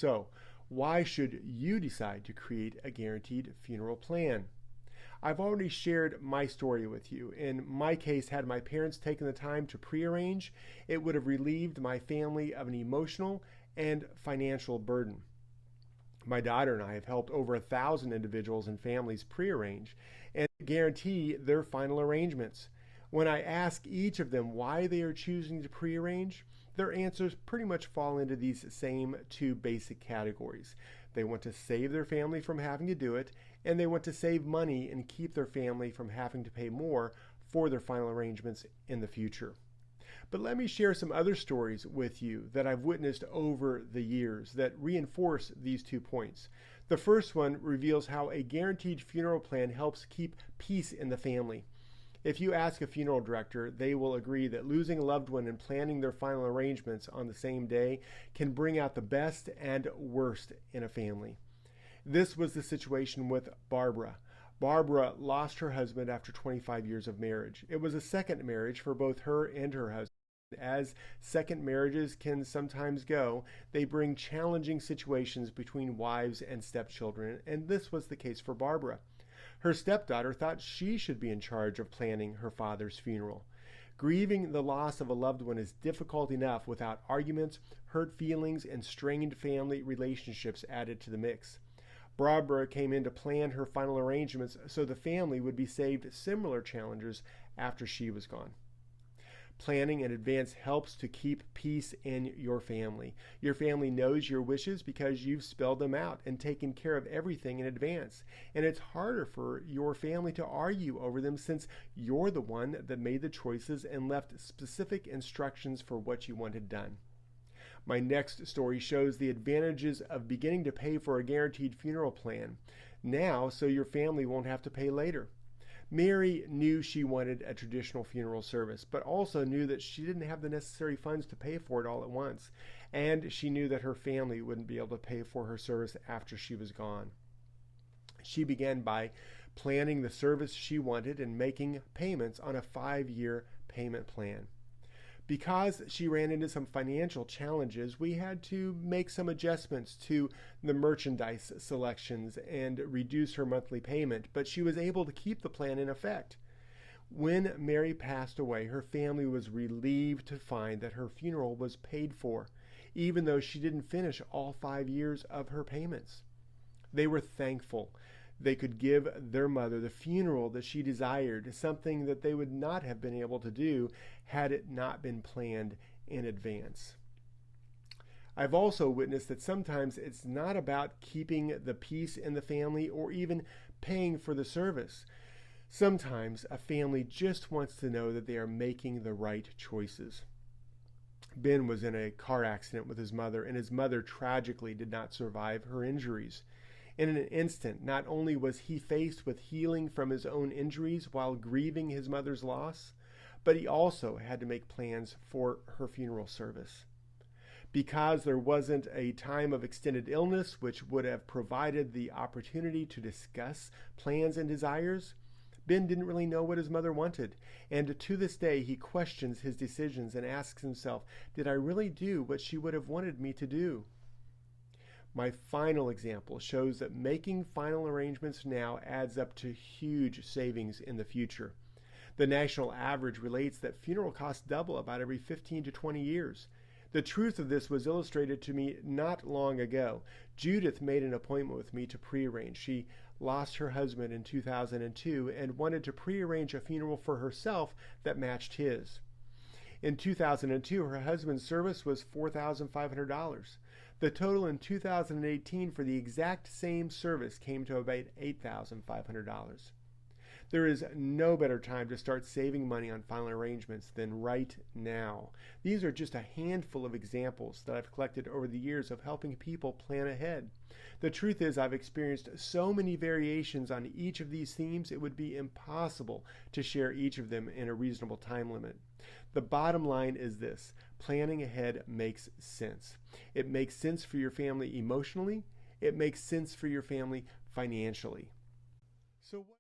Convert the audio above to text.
So, why should you decide to create a guaranteed funeral plan? I've already shared my story with you. In my case, had my parents taken the time to prearrange, it would have relieved my family of an emotional and financial burden. My daughter and I have helped over 1,000 individuals and families prearrange and guarantee their final arrangements. When I ask each of them why they are choosing to prearrange, their answers pretty much fall into these same two basic categories. They want to save their family from having to do it, and they want to save money and keep their family from having to pay more for their final arrangements in the future. But let me share some other stories with you that I've witnessed over the years that reinforce these 2 points. The first one reveals how a guaranteed funeral plan helps keep peace in the family. If you ask a funeral director, they will agree that losing a loved one and planning their final arrangements on the same day can bring out the best and worst in a family. This was the situation with Barbara. Barbara lost her husband after 25 years of marriage. It was a second marriage for both her and her husband. As second marriages can sometimes go, they bring challenging situations between wives and stepchildren, and this was the case for Barbara. Her stepdaughter thought she should be in charge of planning her father's funeral. Grieving the loss of a loved one is difficult enough without arguments, hurt feelings, and strained family relationships added to the mix. Barbara came in to plan her final arrangements so the family would be saved similar challenges after she was gone. Planning in advance helps to keep peace in your family. Your family knows your wishes because you've spelled them out and taken care of everything in advance. And it's harder for your family to argue over them since you're the one that made the choices and left specific instructions for what you wanted done. My next story shows the advantages of beginning to pay for a guaranteed funeral plan now so your family won't have to pay later. Mary knew she wanted a traditional funeral service, but also knew that she didn't have the necessary funds to pay for it all at once, and she knew that her family wouldn't be able to pay for her service after she was gone. She began by planning the service she wanted and making payments on a 5-year payment plan. Because she ran into some financial challenges, we had to make some adjustments to the merchandise selections and reduce her monthly payment, but she was able to keep the plan in effect. When Mary passed away, her family was relieved to find that her funeral was paid for, even though she didn't finish all 5 years of her payments. They were thankful they could give their mother the funeral that she desired, something that they would not have been able to do had it not been planned in advance. I've also witnessed that sometimes it's not about keeping the peace in the family or even paying for the service. Sometimes a family just wants to know that they are making the right choices. Ben was in a car accident with his mother, and his mother tragically did not survive her injuries. In an instant, not only was he faced with healing from his own injuries while grieving his mother's loss, but he also had to make plans for her funeral service. Because there wasn't a time of extended illness which would have provided the opportunity to discuss plans and desires, Ben didn't really know what his mother wanted, and to this day he questions his decisions and asks himself, did I really do what she would have wanted me to do? My final example shows that making final arrangements now adds up to huge savings in the future. The national average relates that funeral costs double about every 15 to 20 years. The truth of this was illustrated to me not long ago. Judith made an appointment with me to prearrange. She lost her husband in 2002 and wanted to prearrange a funeral for herself that matched his. In 2002, her husband's service was $4,500. The total in 2018 for the exact same service came to about $8,500. There is no better time to start saving money on final arrangements than right now. These are just a handful of examples that I've collected over the years of helping people plan ahead. The truth is I've experienced so many variations on each of these themes it would be impossible to share each of them in a reasonable time limit. The bottom line is this: planning ahead makes sense. It makes sense for your family emotionally. It makes sense for your family financially. So